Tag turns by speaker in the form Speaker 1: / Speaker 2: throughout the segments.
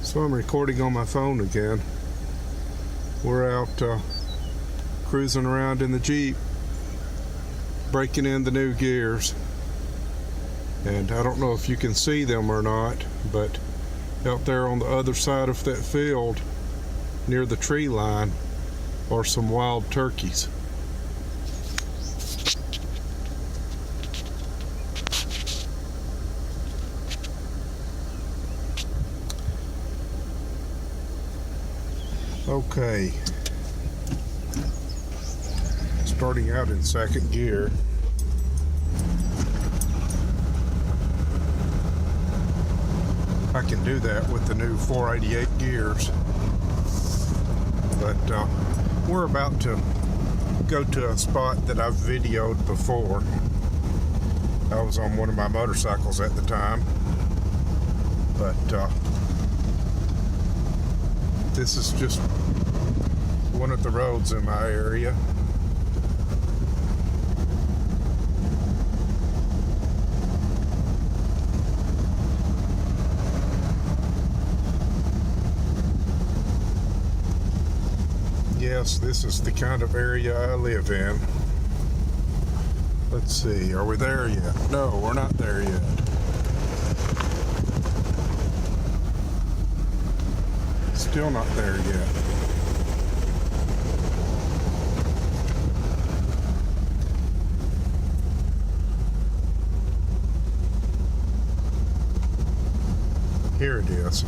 Speaker 1: So I'm recording on my phone again. We're out cruising around in the Jeep, breaking in the new gears. And I don't know if you can see them or not, but out there on the other side of that field, near the tree line, are some wild turkeys. Okay, starting out in second gear. I can do that with the new 488 gears, but we're about to go to a spot that I've videoed before. I was on one of my motorcycles at the time, but this is just one of the roads in my area. Yes, this is the kind of area I live in. Let's see, are we there yet? No, we're not there yet. Still not there yet. Here it is.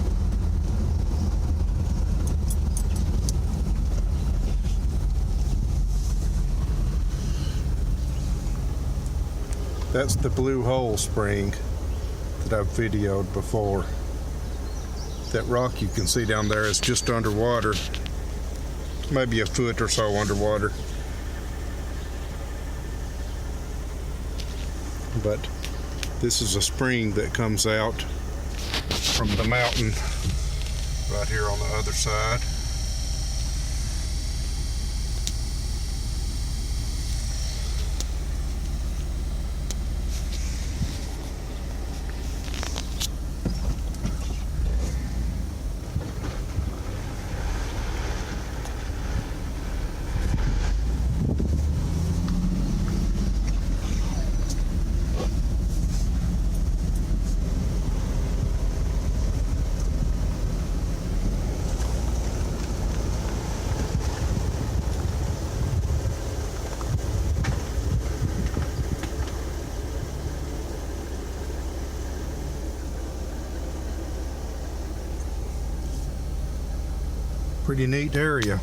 Speaker 1: That's the Blue Hole Spring that I've videoed before. That rock you can see down there is just underwater. Maybe a foot or so underwater. But this is a spring that comes out from the mountain right here on the other side. Pretty neat area.